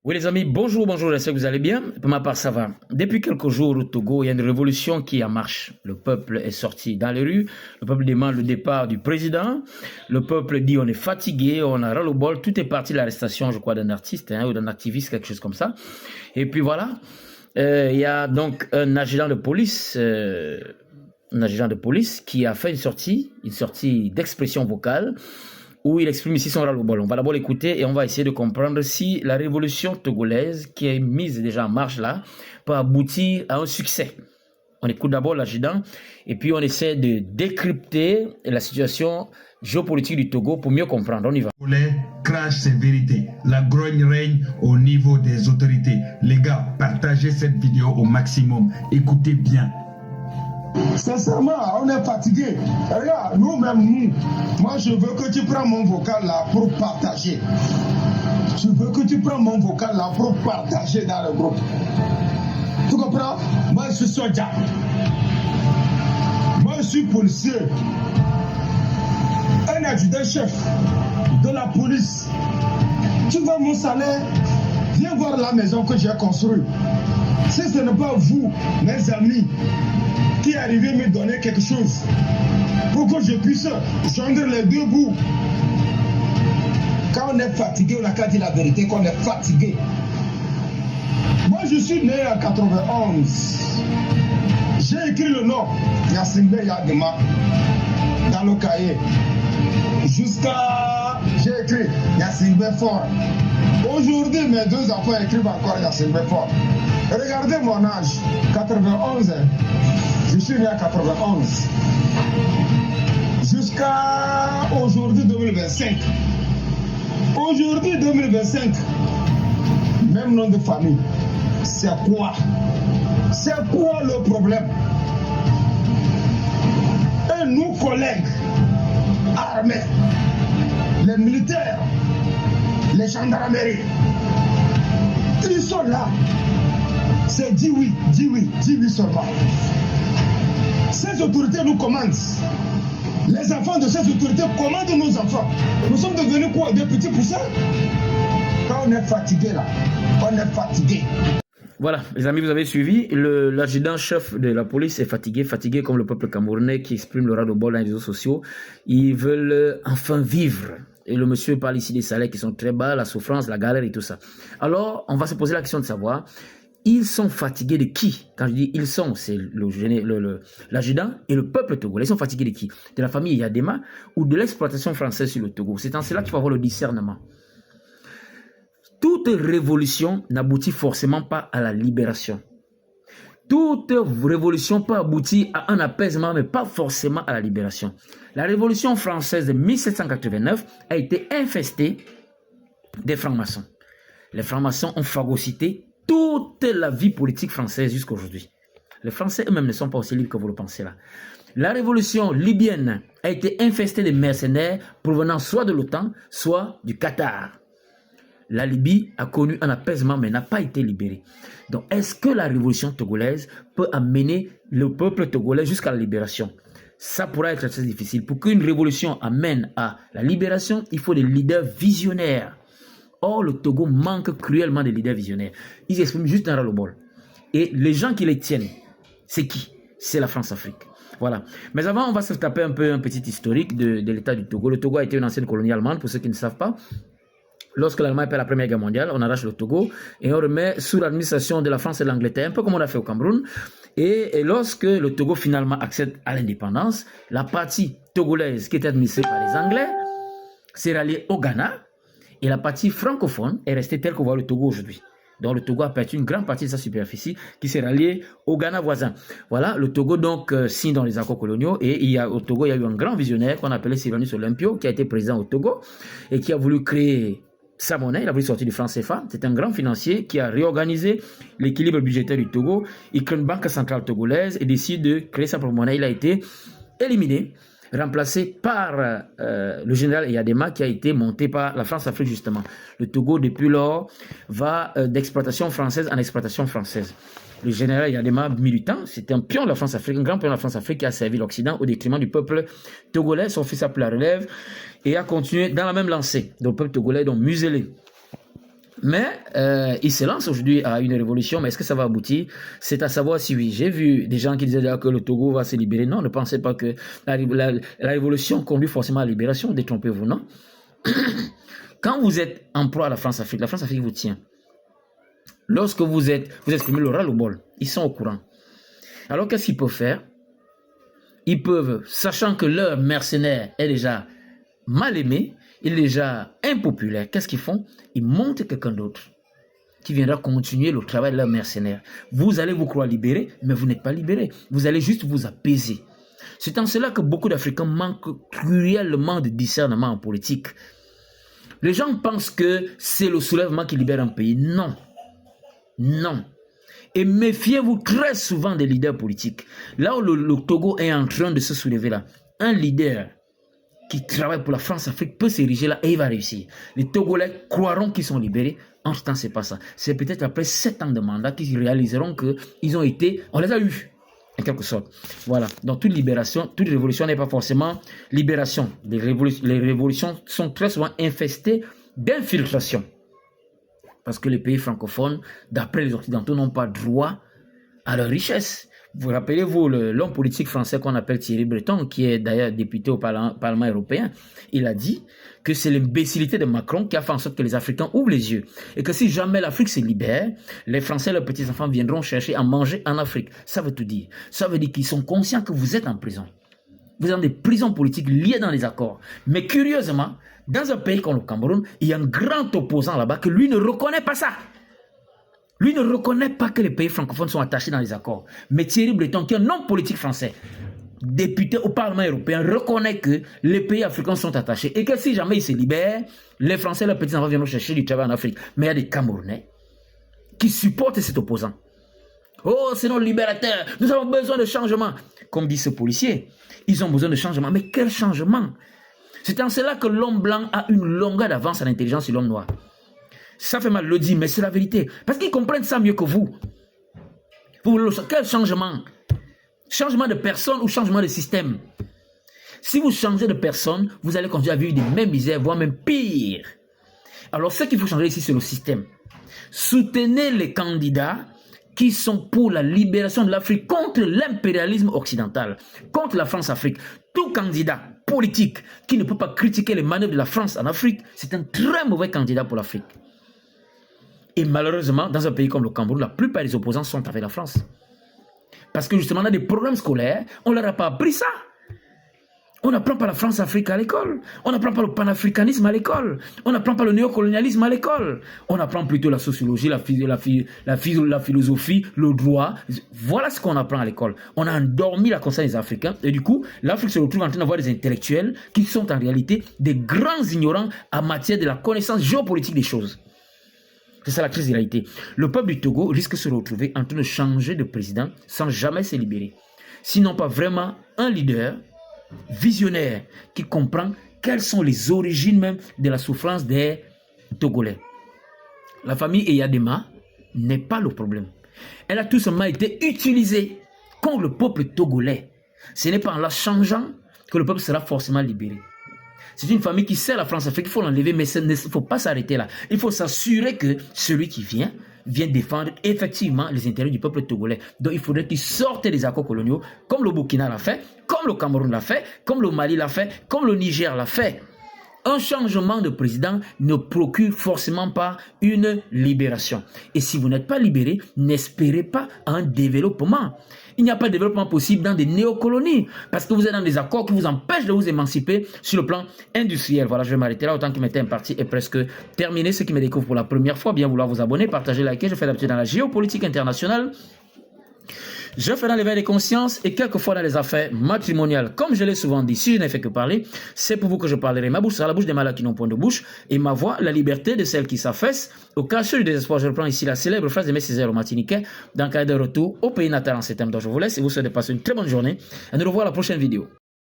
Oui les amis, bonjour, bonjour, j'espère que vous allez bien. Pour ma part, ça va. Depuis quelques jours au Togo, il y a une révolution qui est en marche. Le peuple est sorti dans les rues, le peuple demande le départ du président, le peuple dit on est fatigué, on a ras-le-bol, tout est parti de l'arrestation, je crois, d'un artiste ou d'un activiste, quelque chose comme ça. Et puis voilà, il y a donc un agent de police, qui a fait une sortie d'expression vocale, où il exprime ici son ras-le-bol. On va d'abord l'écouter et on va essayer de comprendre si la révolution togolaise qui est mise déjà en marche là peut aboutir à un succès. On écoute d'abord l'adjudant et puis on essaie de décrypter la situation géopolitique du Togo pour mieux comprendre. On y va. Les crash ses vérités. La grogne règne au niveau des autorités. Les gars, partagez cette vidéo au maximum. Écoutez bien. Sincèrement, on est fatigué. Regarde, nous-mêmes, moi je veux que tu prends mon vocal là pour partager. Je veux que tu prends mon vocal là pour partager dans le groupe. Tu comprends? Moi je suis soldat. Moi je suis policier. Un adjudant-chef de la police. Tu vois mon salaire? Viens voir la maison que j'ai construite. Si ce n'est pas vous, mes amis, qui arrivez à me donner quelque chose pour que je puisse joindre les deux bouts. Quand on est fatigué, on n'a qu'à dire la vérité qu'on est fatigué. Moi, je suis né en 91. J'ai écrit le nom Yassimbe Yadema dans le cahier. Jusqu'à... J'ai écrit Yassimbe Fort. Aujourd'hui, mes deux enfants écrivent encore Yassimbe Fort. Regardez mon âge, 91. Je suis né en 91. Jusqu'à aujourd'hui 2025. Aujourd'hui 2025. Même nom de famille. C'est quoi? C'est quoi le problème? Et nous, collègues armés, les militaires, les gendarmeries, ils sont là. C'est dis oui seulement. Ces autorités nous commandent. Les enfants de ces autorités commandent nos enfants. Nous sommes devenus quoi? Des petits poussins? Quand on est fatigué là, on est fatigué. Voilà, les amis, vous avez suivi. L'adjudant-chef de la police est fatigué comme le peuple camerounais qui exprime le ras-le-bol dans les réseaux sociaux. Ils veulent enfin vivre. Et le monsieur parle ici des salaires qui sont très bas, la souffrance, la galère et tout ça. Alors, on va se poser la question de savoir, ils sont fatigués de qui? Quand je dis ils sont, c'est l'adjudant et le peuple togolais. Ils sont fatigués de qui? De la famille Yadema ou de l'exploitation française sur le Togo? C'est en cela qu'il faut avoir le discernement. Toute révolution n'aboutit forcément pas à la libération. Toute révolution peut aboutir à un apaisement, mais pas forcément à la libération. La révolution française de 1789 a été infestée des francs-maçons. Les francs-maçons ont phagocyté toute la vie politique française jusqu'à aujourd'hui. Les Français eux-mêmes ne sont pas aussi libres que vous le pensez là. La révolution libyenne a été infestée de mercenaires provenant soit de l'OTAN, soit du Qatar. La Libye a connu un apaisement mais n'a pas été libérée. Donc, est-ce que la révolution togolaise peut amener le peuple togolais jusqu'à la libération? Ça pourrait être très difficile. Pour qu'une révolution amène à la libération, il faut des leaders visionnaires. Or, le Togo manque cruellement de leaders visionnaires. Ils expriment juste un ras-le-bol. Et les gens qui les tiennent, c'est qui? C'est la France-Afrique. Voilà. Mais avant, on va se taper un peu un petit historique de l'état du Togo. Le Togo a été une ancienne colonie allemande, pour ceux qui ne savent pas. Lorsque l'Allemagne perd la Première Guerre mondiale, on arrache le Togo et on remet sous l'administration de la France et de l'Angleterre, un peu comme on a fait au Cameroun. Et lorsque le Togo finalement accède à l'indépendance, la partie togolaise qui était administrée par les Anglais s'est ralliée au Ghana et la partie francophone est restée telle qu'on voit le Togo aujourd'hui. Donc le Togo a perdu une grande partie de sa superficie qui s'est ralliée au Ghana voisin. Voilà, le Togo donc signe dans les accords coloniaux et au Togo il y a eu un grand visionnaire qu'on appelait Sylvanus Olympio qui a été président au Togo et qui a voulu créer sa monnaie, il a voulu sortir du franc CFA. C'est un grand financier qui a réorganisé l'équilibre budgétaire du Togo. Il crée une banque centrale togolaise et décide de créer sa propre monnaie. Il a été éliminé, remplacé par le général Yadema qui a été monté par la France-Afrique justement. Le Togo depuis lors va d'exploitation française en exploitation française. Le général Yadema militant, c'était un pion de la France-Afrique, un grand pion de la France-Afrique qui a servi l'Occident au détriment du peuple togolais. Son fils a pris la relève et a continué dans la même lancée. Donc le peuple togolais donc muselé. Mais il se lance aujourd'hui à une révolution, mais est-ce que ça va aboutir? C'est à savoir si oui. J'ai vu des gens qui disaient que le Togo va se libérer. Non, ne pensez pas que la révolution conduit forcément à la libération, détrompez-vous, non? Quand vous êtes en proie à la France-Afrique vous tient. Lorsque vous exprimez le ras-le-bol, ils sont au courant. Alors qu'est-ce qu'ils peuvent faire? Ils peuvent, sachant que leur mercenaire est déjà mal aimé, il est déjà impopulaire, qu'est-ce qu'ils font? Ils montent quelqu'un d'autre qui viendra continuer le travail de leurs mercenaires. Vous allez vous croire libéré, mais vous n'êtes pas libéré. Vous allez juste vous apaiser. C'est en cela que beaucoup d'Africains manquent cruellement de discernement en politique. Les gens pensent que c'est le soulèvement qui libère un pays. Non. Non. Et méfiez-vous très souvent des leaders politiques. Là où le Togo est en train de se soulever là, un leader qui travaille pour la France-Afrique peut s'ériger là et il va réussir. Les Togolais croiront qu'ils sont libérés. En ce temps, c'est pas ça. C'est peut-être après 7 ans de mandat qu'ils réaliseront qu'ils ont été... On les a eus, en quelque sorte. Voilà. Donc, toute libération, toute révolution n'est pas forcément libération. Les révolutions sont très souvent infestées d'infiltration. Parce que les pays francophones, d'après les Occidentaux, n'ont pas droit à leur richesse. Vous rappelez-vous l'homme politique français qu'on appelle Thierry Breton, qui est d'ailleurs député au Parlement européen, il a dit que c'est l'imbécilité de Macron qui a fait en sorte que les Africains ouvrent les yeux. Et que si jamais l'Afrique se libère, les Français et leurs petits-enfants viendront chercher à manger en Afrique. Ça veut tout dire. Ça veut dire qu'ils sont conscients que vous êtes en prison. Vous êtes dans des prisons politiques liées dans les accords. Mais curieusement, dans un pays comme le Cameroun, il y a un grand opposant là-bas que lui ne reconnaît pas ça. Lui ne reconnaît pas que les pays francophones sont attachés dans les accords. Mais Thierry Breton, qui est un homme politique français, député au Parlement européen, reconnaît que les pays africains sont attachés et que si jamais ils se libèrent, les Français et leurs petits-enfants viendront chercher du travail en Afrique. Mais il y a des Camerounais qui supportent cet opposant. Oh, c'est nos libérateurs, nous avons besoin de changement. Comme dit ce policier, ils ont besoin de changement. Mais quel changement? C'est en cela que l'homme blanc a une longueur d'avance à l'intelligence sur l'homme noir. Ça fait mal de le dire, mais c'est la vérité. Parce qu'ils comprennent ça mieux que vous. Quel changement? Changement de personne ou changement de système? Si vous changez de personne, vous allez continuer à vivre des mêmes misères, voire même pire. Alors ce qu'il faut changer ici, c'est le système. Soutenez les candidats qui sont pour la libération de l'Afrique contre l'impérialisme occidental, contre la France-Afrique. Tout candidat politique qui ne peut pas critiquer les manœuvres de la France en Afrique, c'est un très mauvais candidat pour l'Afrique. Et malheureusement, dans un pays comme le Cameroun, la plupart des opposants sont avec la France. Parce que justement, dans des programmes scolaires, on ne leur a pas appris ça. On n'apprend pas la France-Afrique à l'école. On n'apprend pas le panafricanisme à l'école. On n'apprend pas le néocolonialisme à l'école. On apprend plutôt la sociologie, la philosophie, le droit. Voilà ce qu'on apprend à l'école. On a endormi la conscience des Africains. Et du coup, l'Afrique se retrouve en train d'avoir des intellectuels qui sont en réalité des grands ignorants en matière de la connaissance géopolitique des choses. C'est ça la crise de réalité. Le peuple du Togo risque de se retrouver en train de changer de président sans jamais se libérer. Sinon pas vraiment un leader visionnaire qui comprend quelles sont les origines même de la souffrance des Togolais. La famille Eyadema n'est pas le problème. Elle a tout simplement été utilisée contre le peuple togolais. Ce n'est pas en la changeant que le peuple sera forcément libéré. C'est une famille qui sert la France-Afrique, il faut l'enlever, mais il ne faut pas s'arrêter là. Il faut s'assurer que celui qui vient défendre effectivement les intérêts du peuple togolais. Donc il faudrait qu'il sorte des accords coloniaux, comme le Burkina l'a fait, comme le Cameroun l'a fait, comme le Mali l'a fait, comme le Niger l'a fait. Un changement de président ne procure forcément pas une libération. Et si vous n'êtes pas libéré, n'espérez pas un développement. Il n'y a pas de développement possible dans des néocolonies parce que vous êtes dans des accords qui vous empêchent de vous émanciper sur le plan industriel. Voilà, je vais m'arrêter là. Autant qu'il m'était imparti est presque terminé. Ceux qui me découvrent pour la première fois, bien vouloir vous abonner, partager, liker. Je fais d'habitude dans la géopolitique internationale. Je fais dans l'éveil des consciences et quelquefois dans les affaires matrimoniales. Comme je l'ai souvent dit, si je n'ai fait que parler, c'est pour vous que je parlerai. Ma bouche sera la bouche des malades qui n'ont point de bouche et ma voix, la liberté de celles qui s'affaissent. Au cas du désespoir, je reprends ici la célèbre phrase de Messier au Martiniquais dans le cas de retour au pays natal en ces thèmes dont je vous laisse et vous souhaite de passer une très bonne journée et nous revoilà la prochaine vidéo.